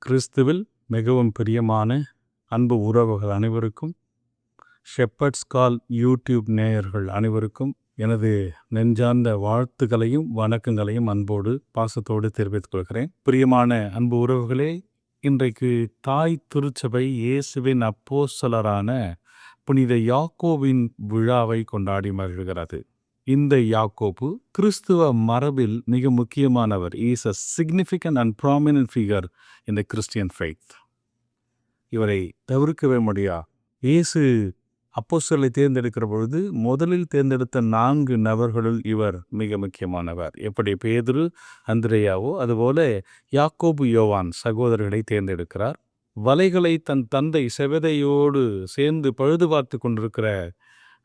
கிறிஸ்துவில் மிகவும் பிரியமான அன்பு உறவுகள் அனைவருக்கும், ஷெப்பர்ட்ஸ் கால் யூடியூப் நேயர்கள் அனைவருக்கும் எனது நெஞ்சார்ந்த வாழ்த்துக்களையும் வணக்கங்களையும் அன்போடு பாசத்தோடு தெரிவித்துக் கொள்கிறேன். பிரியமான அன்பு உறவுகளே, இன்றைக்கு தாய் திருச்சபை இயேசுவின் அப்போஸ்தலரான புனித யாக்கோபின் விழாவை கொண்டாடி மகிழ்கிறது. இந்த யாக்கோபு கிறிஸ்துவ மரபில் மிக முக்கியமானவர். Is a significant and prominent figure in the Christian faith. இவரை தவிர்க்கவே முடியா. இயேசு அப்போஸ்தலரை தேர்ந்தெடுக்கிற பொழுது முதலில் தேர்ந்தெடுத்த 4 நபர்களுள் இவர் மிக முக்கியமானவர். எப்படி பேதுரு, அந்திரேயாவோ அதுபோல யாக்கோபு, யோவான் சகோதரர்களை தேர்ந்தெடுக்கிறார். வலைகளை தன் தந்தை செபெதேயோடு சேர்ந்து பழுது பார்த்து கொண்டிருக்கிற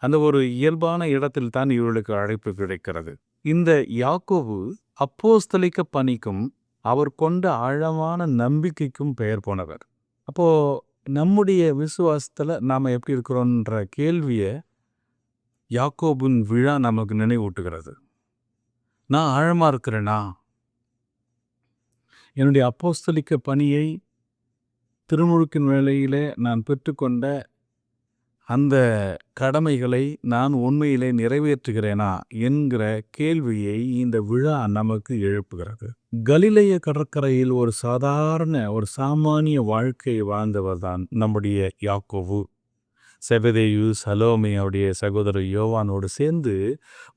அந்த ஒரு இயல்பான இடத்தில் தான் இவர்களுக்கு அழைப்பு கிடைக்கிறது. இந்த யாக்கோபு அப்போஸ்தலிக்க பணிக்கும் அவர் கொண்ட ஆழமான நம்பிக்கைக்கும் பெயர் போனவர். அப்போ நம்முடைய விசுவாசத்துல நாம எப்படி இருக்கிறோன்ற கேள்வியை யாக்கோபின் விழா நமக்கு நினைவூட்டுகிறது. நான் ஆழமா இருக்கிறேனா? என்னுடைய அப்போஸ்தலிக்க பணியை திருமுழுக்கின் வேளையிலே நான் பெற்றுக்கொண்ட அந்த கடமைகளை நான் உண்மையிலே நிறைவேற்றுகிறேனா என்கிற கேள்வியை இந்த விழா நமக்கு எழுப்புகிறது. கலிலேய கடற்கரையில் ஒரு சாமானிய வாழ்க்கை வாழ்ந்தவர் தான் நம்முடைய யாக்கோபு. செபெதேயு, சலோமே அவருடைய சகோதரர் யோவானோடு சேர்ந்து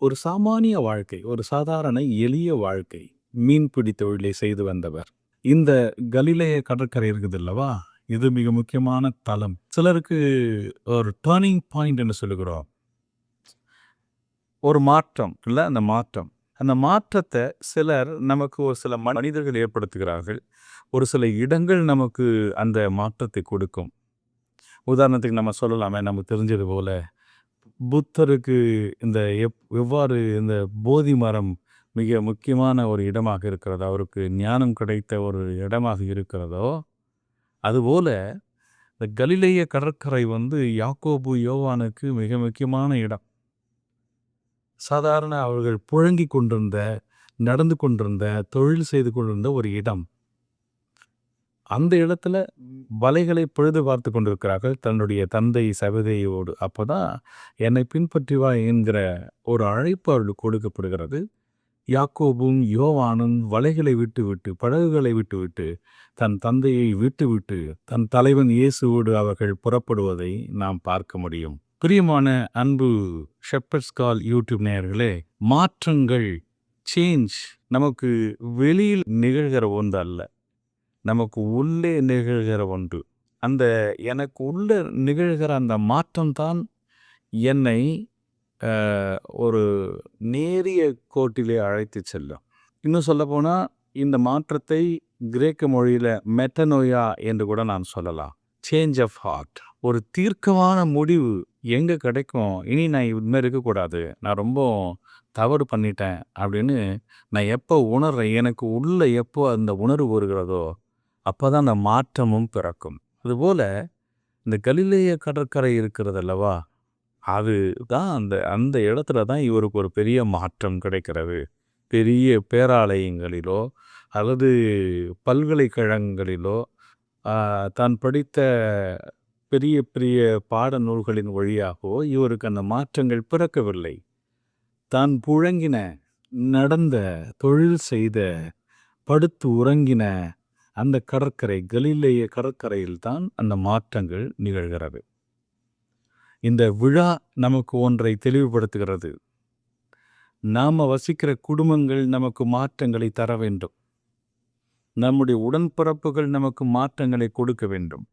ஒரு சாமானிய வாழ்க்கை, ஒரு சாதாரண எளிய வாழ்க்கை, மீன்பிடி தொழிலை செய்து வந்தவர். இந்த கலிலேய கடற்கரை இருக்குது அல்லவா, இது மிக முக்கியமான தலம். சிலருக்கு ஒரு டர்னிங் பாயிண்ட் என்று சொல்லுகிறோம். ஒரு மாற்றம் இல்லை, அந்த மாற்றத்தை சிலர் நமக்கு ஒரு சில மனிதர்கள் ஏற்படுத்துகிறார்கள். ஒரு சில இடங்கள் நமக்கு அந்த மாற்றத்தை கொடுக்கும். உதாரணத்துக்கு நம்ம சொல்லலாமே, நமக்கு தெரிஞ்சது போல புத்தருக்கு இந்த எவ்வாறு இந்த போதி மரம் மிக முக்கியமான ஒரு இடமாக இருக்கிறதோ, அவருக்கு ஞானம் கிடைத்த ஒரு இடமாக இருக்கிறதோ, அதுபோல இந்த கலிலேய கடற்கரை யாக்கோபு, யோவானுக்கு மிக முக்கியமான இடம். சாதாரண அவர்கள் புழங்கி கொண்டிருந்த, நடந்து கொண்டிருந்த, தொழில் செய்து கொண்டிருந்த ஒரு இடம். அந்த இடத்துல வலைகளை பழுது பார்த்து கொண்டிருக்கிறார்கள் தன்னுடைய தந்தை செபெதேயுவோடு. அப்போதான் என்னை பின்பற்றி வா என்கிற ஒரு அழைப்பு அவர்களுக்கு கொடுக்கப்படுகிறது. யாக்கோபும் யோவானும் வலைகளை விட்டுவிட்டு, படகுகளை விட்டுவிட்டு, தன் தந்தையை விட்டுவிட்டு, தன் தலைவன் இயேசுவோடு அவர்கள் புறப்படுவதை நாம் பார்க்க முடியும். பிரியமான அன்பு ஷெப்பர்ட்ஸ் கால் யூடியூப் நேயர்களே, மாற்றங்கள், சேஞ்ச் நமக்கு வெளியில் நிகழ்கிற ஒன்று அல்ல, நமக்கு உள்ளே நிகழ்கிற ஒன்று. அந்த எனக்கு உள்ளே நிகழ்கிற அந்த மாற்றம்தான் என்னை ஒரு நேரிய கோட்டிலே அழைத்து செல்லும். இன்னும் சொல்லப்போனால் இந்த மாற்றத்தை கிரேக்க மொழியில் மெட்டனோயா என்று கூட நான் சொல்லலாம். Change of heart. ஒரு தீர்க்கமான முடிவு எங்கே கிடைக்கும், இனி நான் இதுமாதிரி இருக்கக்கூடாது, நான் ரொம்ப தவறு பண்ணிட்டேன் அப்படின்னு நான் எப்போ உணர்றேன், எனக்கு உள்ளே எப்போ அந்த உணர்வு வருகிறதோ அப்போ தான் அந்த மாற்றமும் பிறக்கும். அதுபோல் இந்த கலிலேய கடற்கரை இருக்கிறது அல்லவா, அது தான் அந்த இடத்துல தான் இவருக்கு ஒரு பெரிய மாற்றம் கிடைக்கிறது. பெரிய பேராலயங்களிலோ அல்லது பல்கலைக்கழகங்களிலோ தான் படித்த பெரிய பெரிய பாட நூல்களின் வழியாகவோ இவருக்கு அந்த மாற்றங்கள் பிறக்கவில்லை. தான் புழங்கின, நடந்த, தொழில் செய்த, படுத்து உறங்கின அந்த கடற்கரை, கலிலேய கடற்கரையில் தான் அந்த மாற்றங்கள் நிகழ்கிறது. இந்த விழா நமக்கு ஒன்றை தெளிவுபடுத்துகிறது. நாம் வசிக்கிற குடும்பங்கள் நமக்கு மாற்றங்களை தர வேண்டும். நம்முடைய உடன்பிறப்புகள் நமக்கு மாற்றங்களை கொடுக்க வேண்டும்.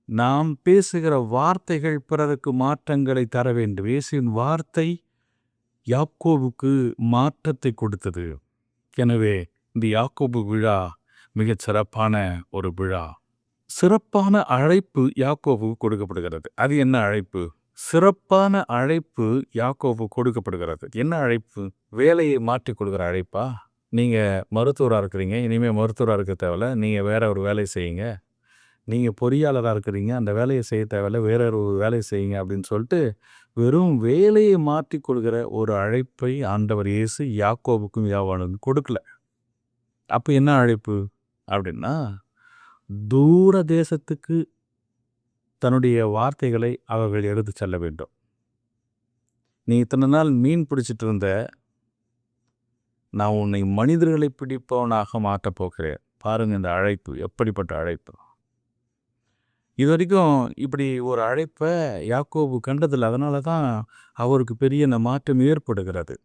நாம் பேசுகிற வார்த்தைகள் பிறருக்கு மாற்றங்களை தர வேண்டும். இயேசுவின் வார்த்தை யாக்கோபுக்கு மாற்றத்தை கொடுத்தது. எனவே இந்த யாக்கோபு விழா மிகச் சிறப்பான ஒரு விழா. சிறப்பான அழைப்பு யாக்கோபுக்கு கொடுக்கப்படுகிறது. அது என்ன அழைப்பு? சிறப்பான அழைப்பு யாக்கோபு கொடுக்கப்படுகிறது. என்ன அழைப்பு? வேலையை மாற்றி கொடுக்குற அழைப்பா? நீங்கள் மருத்துவராக இருக்கிறீங்க, இனிமேல் மருத்துவராக இருக்க தேவையில்ல, நீங்கள் வேற ஒரு வேலையை செய்யுங்க. நீங்கள் பொறியாளராக இருக்கிறீங்க, அந்த வேலையை செய்ய தேவையில்ல, வேற ஒரு வேலையை செய்யுங்க அப்படின்னு சொல்லிட்டு வெறும் வேலையை மாற்றி கொள்கிற ஒரு அழைப்பை ஆண்டவர் இயேசு யாக்கோபுக்கும் யோவானுக்கும் கொடுக்கல. அப்போ என்ன அழைப்பு அப்படின்னா, தூர தேசத்துக்கு தன்னுடைய வார்த்தைகளை அவர்கள் எடுத்து செல்ல வேண்டும். நீ இத்தனை நாள் மீன் பிடிச்சிட்டு இருந்த, நான் உன்னை மனிதர்களை பிடிப்பவனாக மாற்றப் போகிறேன். பாருங்க இந்த அழைப்பு எப்படிப்பட்ட அழைப்பு. இது வரைக்கும் இப்படி ஒரு அழைப்பை யாக்கோபு கண்டதில்லை. அதனால தான் அவருக்கு பெரிய மாற்றம் ஏற்படுகிறது.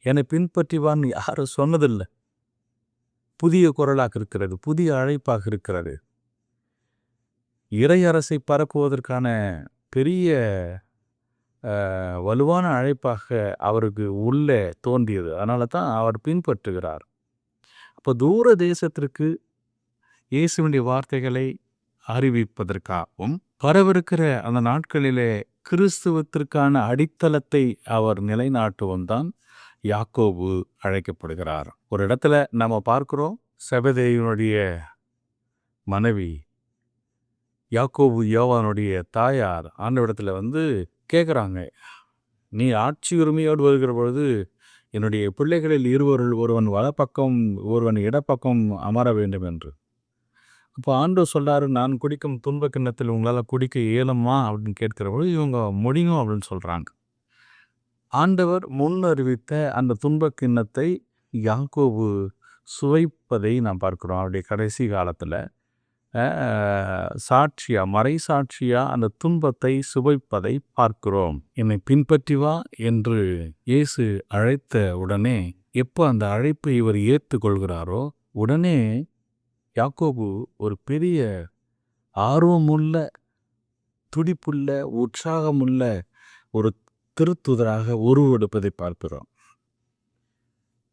என்னை பின்பற்றிவான்னு யாரும் சொன்னதில்லை. புதிய குரலாக இருக்கிறது, புதிய அழைப்பாக இருக்கிறது. இறையரசை பரப்புவதற்கான பெரிய வலுவான அழைப்பாக அவருக்கு உள்ளே தோன்றியது. அதனால தான் அவர் பின்பற்றுகிறார். அப்போ தூர தேசத்திற்கு இயேசுவினுடைய வார்த்தைகளை அறிவிப்பதற்காகவும் வரவிருக்கிற அந்த நாட்களிலே கிறிஸ்துவத்திற்கான அடித்தளத்தை அவர் நிலைநாட்டுவன் தான் யாக்கோபு அழைக்கப்படுகிறார். ஒரு இடத்துல நம்ம பார்க்கிறோம், செபதேயுனுடைய மனைவி யாக்கோபு யோவானுடைய தாயார் ஆண்டவரிடத்துல கேட்குறாங்க, நீ ஆட்சி உரிமையோடு வருகிற பொழுது என்னுடைய பிள்ளைகளில் இருவரில் ஒருவன் வலப்பக்கம் ஒருவன் இடப்பக்கம் அமர வேண்டும் என்று. அப்போ ஆண்டவர் சொல்றாரு, நான் குடிக்கும் துன்ப கிண்ணத்தில் உங்களால் குடிக்க இயலுமா அப்படின்னு கேட்கிற பொழுது இவங்க முடியும் அப்படின்னு சொல்கிறாங்க. ஆண்டவர் முன் அறிவித்த அந்த துன்ப கிண்ணத்தை யாக்கோபு சுவைப்பதை நாம் பார்க்கிறோம். அவருடைய கடைசி காலத்தில் சாட்சியா மறை சாட்சியா அந்த துன்பத்தை சுவைப்பதை பார்க்கிறோம். என்னை பின்பற்றி வா என்று இயேசு அழைத்த உடனே, எப்போ அந்த அழைப்பை இவர் ஏற்றுக்கொள்கிறாரோ உடனே யாக்கோபு ஒரு பெரிய ஆர்வமுள்ள, துடிப்புள்ள, உற்சாகமுள்ள ஒரு திருத்துதராக உருவெடுப்பதை பார்க்கிறோம்.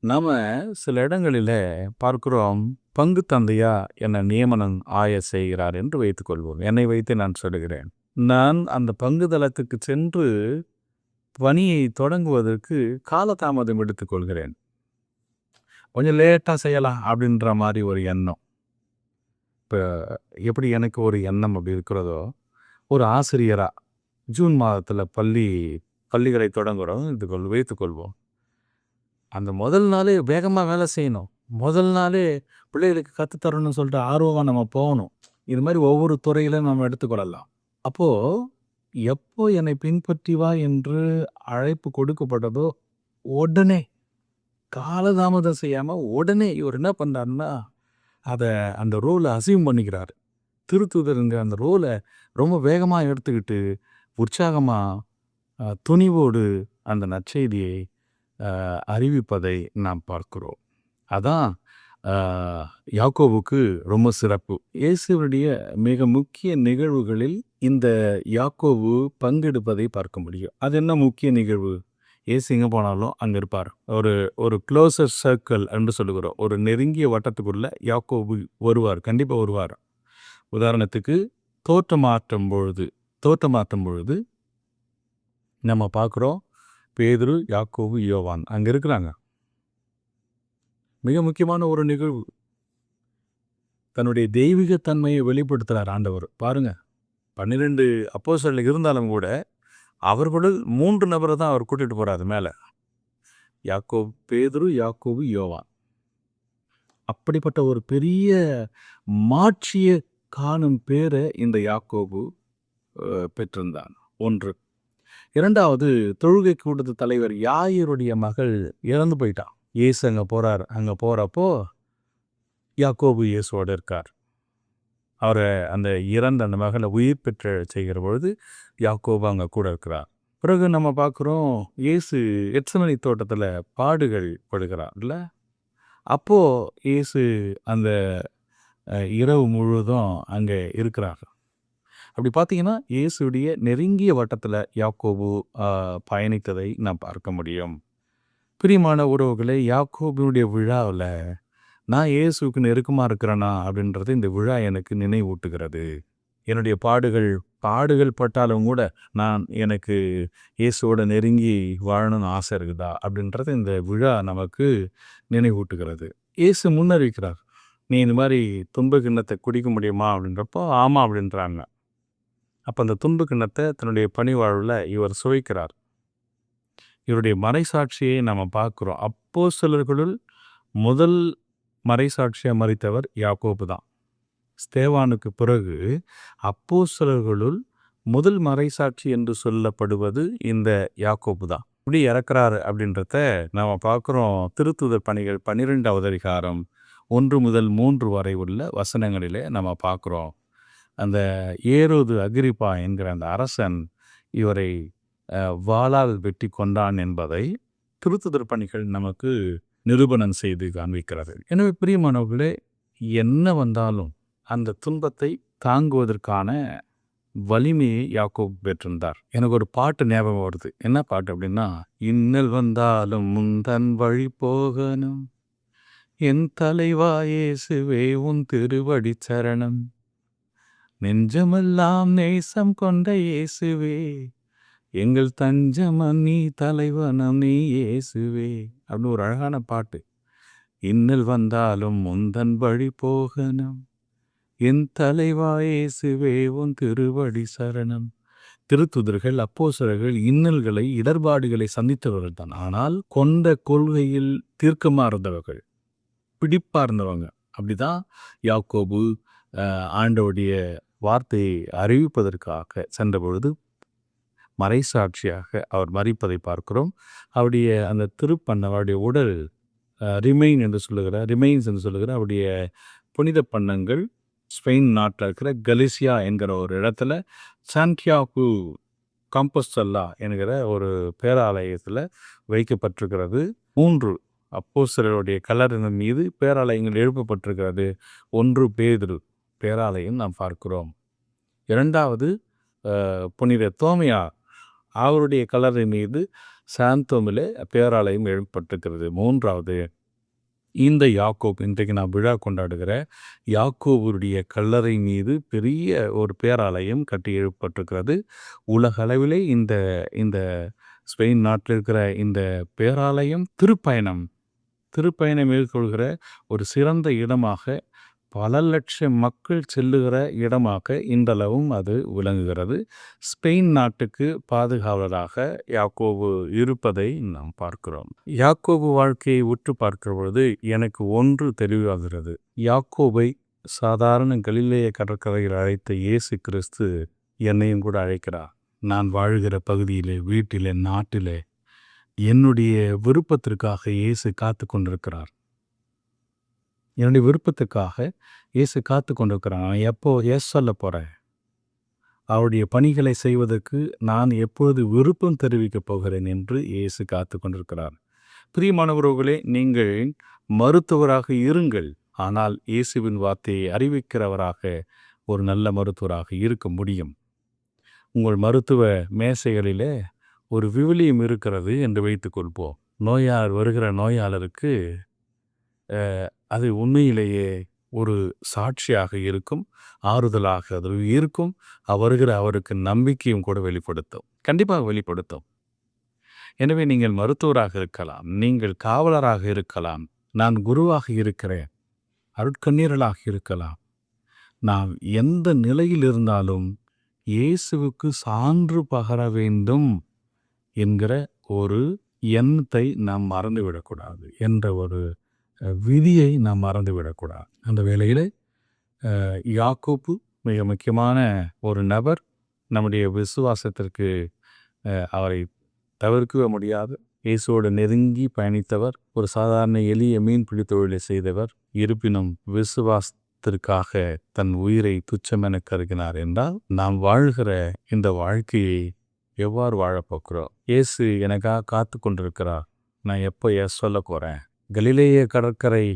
நாம் சில இடங்களில் பார்க்கிறோம், பங்கு தந்தையா என்னை நியமனம் செய்கிறார் என்று வைத்துக்கொள்வோம். என்னை வைத்து நான் சொல்லுகிறேன், நான் அந்த பங்கு தளத்துக்கு சென்று பணியை தொடங்குவதற்கு காலதாமதம் எடுத்துக்கொள்கிறேன். கொஞ்சம் லேட்டாக செய்யலாம் அப்படின்ற மாதிரி ஒரு எண்ணம். இப்போ எப்படி எனக்கு ஒரு எண்ணம் அப்படி இருக்கிறதோ, ஒரு ஆசிரியராக ஜூன் மாதத்தில் பள்ளிகளை தொடங்குகிறோம் வைத்துக்கொள்வோம். அந்த முதல் நாளே வேகமாக வேலை செய்யணும், முதல் நாளே பிள்ளைகளுக்கு கற்றுத்தரணும்னு சொல்லிட்டு ஆர்வமாக நம்ம போகணும். இது மாதிரி ஒவ்வொரு துறையிலும் நம்ம எடுத்துக்கொள்ளலாம். அப்போது எப்போ என்னை பின்பற்றி வா என்று அழைப்பு கொடுக்கப்பட்டதோ உடனே காலதாமதம் செய்யாமல் உடனே இவர் என்ன பண்ணுறாருன்னா அந்த ரோலை அசீவ் பண்ணிக்கிறார். திருத்துதருங்க அந்த ரோலை ரொம்ப வேகமாக எடுத்துக்கிட்டு உற்சாகமாக துணிவோடு அந்த நற்செய்தியை அறிவிப்பதை நாம் பார்க்கிறோம். அதான் யாக்கோபுக்கு ரொம்ப சிறப்பு. இயேசுவுடைய மிக முக்கிய நிகழ்வுகளில் இந்த யாக்கோபு பங்கெடுப்பதை பார்க்க முடியும். அது என்ன முக்கிய நிகழ்வு? இயேசு எங்கே போனாலும் அங்கே இருப்பார். ஒரு க்ளோசர் சர்க்கிள் என்று சொல்லுகிறோம். ஒரு நெருங்கிய வட்டத்துக்குள்ள யாக்கோபு வருவார், கண்டிப்பாக வருவார். உதாரணத்துக்கு தோற்றமாற்றும் பொழுது நம்ம பார்க்குறோம், பேதுரு, யாக்கோபு, யோவான் அங்கே இருக்கிறாங்க. மிக முக்கியமான ஒரு நிகழ்வு. தன்னுடைய தெய்வீகத்தன்மையை வெளிப்படுத்துகிறார் ஆண்டவர். பாருங்க, 12 அப்போஸ்தலர்கள் இருந்தாலும் கூட அவர்களுள் 3 நபரை தான் அவர் கூட்டிகிட்டு போகிறார் மேலே. பேதுரு, யாக்கோபு, யோவான். அப்படிப்பட்ட ஒரு பெரிய மாட்சியை காணும் பேரை இந்த யாக்கோபு பெற்றிருந்தான். ஒன்று. இரண்டாவது, தொழுகை கூட்டத்து தலைவர் யாயிருடைய மகள் இறந்து போயிட்டான். இயேசு அங்கே போகிறார். அங்கே போகிறப்போ யாக்கோபு இயேசுவோடு இருக்கார். அவரை அந்த அந்த மகளை உயிர் பெற்ற செய்கிற பொழுது யாக்கோபு அங்கே கூட இருக்கிறார். பிறகு நம்ம பார்க்குறோம், இயேசு எத்சமனி தோட்டத்தில் பாடுகள் படுகிறார்ல. அப்போது இயேசு அந்த இரவு முழுவதும் அங்கே இருக்கிறார். அப்படி பார்த்தீங்கன்னா இயேசுடைய நெருங்கிய வட்டத்தில் யாக்கோபு பயணித்ததை நாம் பார்க்க முடியும். பிரியமான உறவுகளை, யாக்கோபினுடைய விழாவில் நான் இயேசுக்கு நெருக்கமாக இருக்கிறேனா அப்படின்றது இந்த விழா எனக்கு நினைவூட்டுகிறது. என்னுடைய பாடுகள் பட்டாலும் கூட எனக்கு இயேசுவோட நெருங்கி வாழணும்னு ஆசை இருக்குதா அப்படின்றது இந்த விழா நமக்கு நினைவூட்டுகிறது. இயேசு முன்னறிவிக்கிறார், நீ இந்த மாதிரி துன்ப கிண்ணத்தை குடிக்க முடியுமா அப்படின்றப்போ ஆமாம் அப்படின்றாங்க. அப்போ அந்த துன்ப கிண்ணத்தை தன்னுடைய பணிவாழ்வில் இவர் சுவைக்கிறார். இவருடைய மறைசாட்சியை நம்ம பார்க்குறோம். அப்போஸ்தலர்களுள் முதல் மறைசாட்சியாக மறித்தவர் யாக்கோபு தான். ஸ்தேவானுக்கு பிறகு அப்போஸ்தலர்களுள் முதல் மறைசாட்சி என்று சொல்லப்படுவது இந்த யாக்கோபு தான். இப்படி இறக்குறாரு அப்படின்றத நம்ம பார்க்குறோம். திருத்துதர் பணிகள் 12வது அதிகாரம் 1 முதல் 3 வரை உள்ள வசனங்களிலே நம்ம பார்க்குறோம். அந்த ஏரோது அகிரிப்பா என்கிற அந்த அரசன் இவரை வாளால் வெட்டி கொண்டான் என்பதை திருத்துதர் பணிகள் நமக்கு நிரூபணம் செய்து காண்பிக்கிறது. எனவே பிரியமானவர்களே, என்ன வந்தாலும் அந்த துன்பத்தை தாங்குவதற்கான வலிமையை யாக்கோபு பெற்றிருந்தார். எனக்கு ஒரு பாட்டு ஞாபகம் வருது. என்ன பாட்டு அப்படின்னா, இன்னல் வந்தாலும் முந்தன் வழி போகணும், என் தலைவா இயேசுவே உன் திருவடி சரணம், நெஞ்சமெல்லாம் நேசம் கொண்ட இயேசுவே எங்கள் தஞ்சமன் நீ, தலைவனம் நீ இயேசுவே அப்படின்னு ஒரு அழகான பாட்டு. இன்னல் வந்தாலும் முந்தன் வழி போகணும், என் தலைவா இயேசுவே உன் திருவடி சரணம். திருத்துதர்கள் அப்போஸ்தலர்கள் இன்னல்களை இடர்பாடுகளை சந்தித்தவர்கள் தான். ஆனால் கொண்ட கொள்கையில் தீர்க்கமாக இருந்தவர்கள், பிடிப்பா இருந்தவங்க. அப்படிதான் யாக்கோபு ஆண்டவருடைய வார்த்தையை அறிவிப்பதற்காக சென்ற பொழுது மறைசாட்சியாக அவர் மரிப்பதை பார்க்கிறோம். அவருடைய அந்த அவருடைய உடல் ரிமைன்ஸ் என்று சொல்லுகிற அவருடைய புனித பண்ணங்கள் ஸ்பெயின் நாட்டில் இருக்கிற கலிசியா என்கிற ஒரு இடத்துல சான்டியாகோ காம்பஸ்டல்லா என்கிற ஒரு பேராலயத்தில் வைக்கப்பட்டிருக்கிறது. 3 அப்போஸ்தலருடைய கல்லறையின் மீது பேராலயங்கள் எழுப்பப்பட்டிருக்கிறது. 1 பேதுரு பேராலயம் நாம் பார்க்கிறோம். 2வது புனித தோமையா அவருடைய கல்லறை மீது சாந்தோமிலே பேராலயம் எழுப்பப்பட்டிருக்கிறது. 3வது இந்த யாக்கோபு, இன்றைக்கு நான் விழா கொண்டாடுகிற யாக்கோபுடைய கல்லறை மீது பெரிய ஒரு பேராலயம் கட்டி எழுப்பப்பட்டிருக்கிறது. உலகளவிலே இந்த ஸ்பெயின் நாட்டில் இருக்கிற இந்த பேராலயம் திருப்பயணம் மேற்கொள்கிற ஒரு சிறந்த இடமாக, பல லட்சம் மக்கள் செல்லுகிற இடமாக இன்றளவும் அது விளங்குகிறது. ஸ்பெயின் நாட்டுக்கு பாதுகாவலராக யாக்கோபு இருப்பதை நாம் பார்க்கிறோம். யாக்கோபு வாழ்க்கையை உற்று பார்க்கிற பொழுது எனக்கு ஒன்று தெளிவாகிறது. யாக்கோபை சாதாரண கலிலேய கடற்கரையில் அழைத்த இயேசு கிறிஸ்து என்னையும் கூட அழைக்கிறார். நான் வாழ்கிற பகுதியிலே, வீட்டிலே, நாட்டிலே என்னுடைய விருப்பத்திற்காக இயேசு காத்து கொண்டிருக்கிறார். என்னுடைய விருப்பத்துக்காக இயேசு காத்து கொண்டிருக்கிறான். நான் எப்போ எஸ் சொல்ல போகிறேன், அவருடைய பணிகளை செய்வதற்கு நான் எப்பொழுது விருப்பம் தெரிவிக்கப் போகிறேன் என்று இயேசு காத்து கொண்டிருக்கிறார். பிரியமானவர்களே, நீங்கள் மருத்துவராக இருங்கள், ஆனால் இயேசுவின் வார்த்தையை அறிவிக்கிறவராக ஒரு நல்ல மருத்துவராக இருக்க முடியும். உங்கள் மருத்துவ மேசைகளிலே ஒரு விவிலியம் இருக்கிறது என்று வைத்துக்கொள்வோம். வருகிற நோயாளருக்கு அது உண்மையிலேயே ஒரு சாட்சியாக இருக்கும், ஆறுதலாக அது இருக்கும். வருகிற அவருக்கு நம்பிக்கையும் கூட வெளிப்படுத்தும், கண்டிப்பாக வெளிப்படுத்தும். எனவே நீங்கள் மருத்துவராக இருக்கலாம், நீங்கள் காவலராக இருக்கலாம், நான் குருவாக இருக்கிறேன், அருட்கண்ணீரலாக இருக்கலாம். நாம் எந்த நிலையில் இருந்தாலும் இயேசுவுக்கு சான்று பகர வேண்டும் என்கிற ஒரு எண்ணத்தை நாம் மறந்துவிடக்கூடாது என்ற ஒரு விதியை நாம் மறந்துவிடக்கூடாது. அந்த வேளையில் யாக்கோபு மிக முக்கியமான ஒரு நபர். நம்முடைய விசுவாசத்திற்கு அவரை தவிர்க்கவே முடியாது. இயேசுவோடு நெருங்கி பயணித்தவர், ஒரு சாதாரண எளிய மீன்பிடி தொழிலை செய்தவர். இருப்பினும் விசுவாசத்திற்காக தன் உயிரை துச்சமென கருகினார் என்றால், நாம் வாழ்கிற இந்த வாழ்க்கையை எவ்வாறு வாழப்போக்கிறோம்? இயேசு எனக்காக காத்து கொண்டிருக்கிறார், நான் எப்போ சொல்ல போகிறேன்? கலிலேய கடற்கரை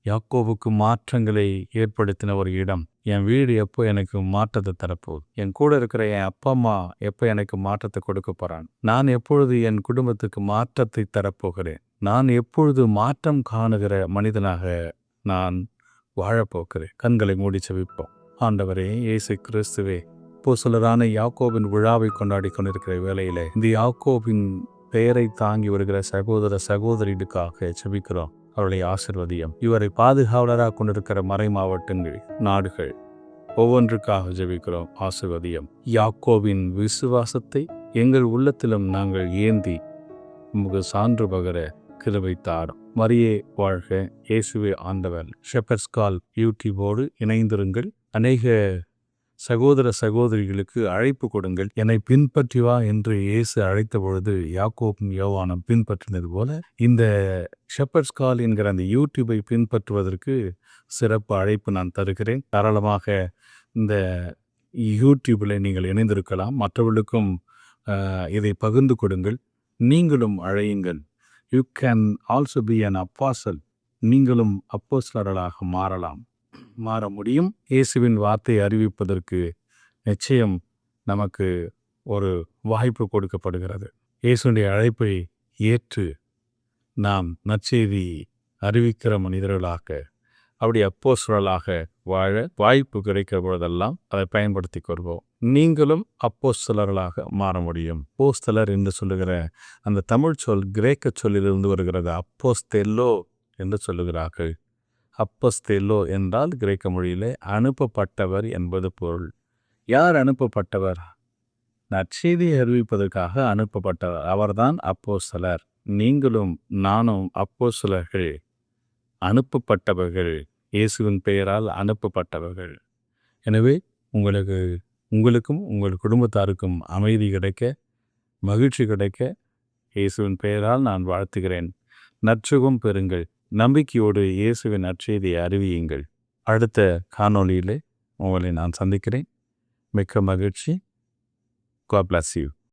யாக்கோபுக்கு மாற்றங்களை ஏற்படுத்தின ஒரு இடம். என் வீடு எப்போ எனக்கு மாற்றத்தை தரப்போகுது? என் கூட இருக்கிற என் அப்பா அம்மா எப்போ எனக்கு மாற்றத்தை கொடுக்க போகிறான்? நான் எப்பொழுது என் குடும்பத்துக்கு மாற்றத்தை தரப்போகிறேன்? நான் எப்பொழுது மாற்றம் காணுகிற மனிதனாக நான் வாழப்போகிறேன்? கண்களை மூடி செபிப்போம். ஆண்டவரே இயேசு கிறிஸ்துவே, அப்போஸ்தலரான யாக்கோபின் விழாவை கொண்டாடி கொண்டிருக்கிற வேளையிலே இந்த யாக்கோபின் பெயரை தாங்கி வருகிற சகோதர சகோதரிகளுக்காக செபிக்கிறோம். அவர்களை ஆசிர்வதியம். இவரை பாதுகாவலராக கொண்டிருக்கிற மறை மாவட்டங்கள், நாடுகள் ஒவ்வொன்றுக்காக ஜெபிக்கிறோம். ஆசிர்வதியம். யாக்கோபின் விசுவாசத்தை எங்கள் உள்ளத்திலும் நாங்கள் ஏந்தி உமக்கு சான்று பகர கிருபை தாரும். மரியே வாழ்க, இயேசுவே ஆண்டவர். ஷெப்பர்ட்ஸ் கால் யூடியூபோடு இணைந்திருங்கள். அநேக சகோதர சகோதரிகளுக்கு அழைப்பு கொடுங்கள். என்னை பின்பற்றி வா என்று இயேசு அழைத்த பொழுது யாக்கோப்பும் யோவானும் பின்பற்றினது போல இந்த ஷெப்பர்ட்ஸ் கால் என்கிற அந்த யூடியூபை பின்பற்றுவதற்கு சிறப்பு அழைப்பு நான் தருகிறேன். தாராளமாக இந்த யூடியூபில் நீங்கள் இணைந்திருக்கலாம். மற்றவர்களுக்கும் இதை பகிர்ந்து கொடுங்கள். நீங்களும் அழையுங்கள். You can also be an apostle. நீங்களும் அப்போஸ்தலர்களாக மாற முடியும். இயேசுவின் வார்த்தையை அறிவிப்பதற்கு நிச்சயம் நமக்கு ஒரு வாய்ப்பு கொடுக்கப்படுகிறது. இயேசுடைய அழைப்பை ஏற்று நாம் நற்செய்தி அறிவிக்கிற மனிதர்களாக, அப்படி அப்போஸ்தலர்களாக வாழ வாய்ப்பு கிடைக்கிற பொழுதெல்லாம் அதை பயன்படுத்தி கொள்வோம். நீங்களும் அப்போஸ்தலர்களாக மாற முடியும். அப்போஸ்தலர் என்று சொல்லுகிற அந்த தமிழ் சொல் கிரேக்க சொல்லிலிருந்து வருகிறது. அப்போஸ்தெல்லோ என்று சொல்லுகிறார்கள். அப்போஸ்தெல்லோ என்றால் கிரேக்க மொழியிலே அனுப்பப்பட்டவர் என்பது பொருள். யார் அனுப்பப்பட்டவர்? நற்செய்தியை அறிவிப்பதற்காக அனுப்பப்பட்டவர். அவர்தான் அப்போஸ்தலர். நீங்களும் நானும் அப்போஸ்தலர்கள், அனுப்பப்பட்டவர்கள், இயேசுவின் பெயரால் அனுப்பப்பட்டவர்கள். எனவே உங்களுக்கும் உங்கள் குடும்பத்தாருக்கும் அமைதி கிடைக்க, மகிழ்ச்சி கிடைக்க இயேசுவின் பெயரால் நான் வாழ்த்துகிறேன். நற்சுகம் பெறுங்கள். நம்பிக்கையோடு இயேசுவின் நற்செய்தியை அறிவியுங்கள். அடுத்த காணொளியிலே உங்களை நான் சந்திக்கிறேன். மிக்க மகிழ்ச்சி. God bless you.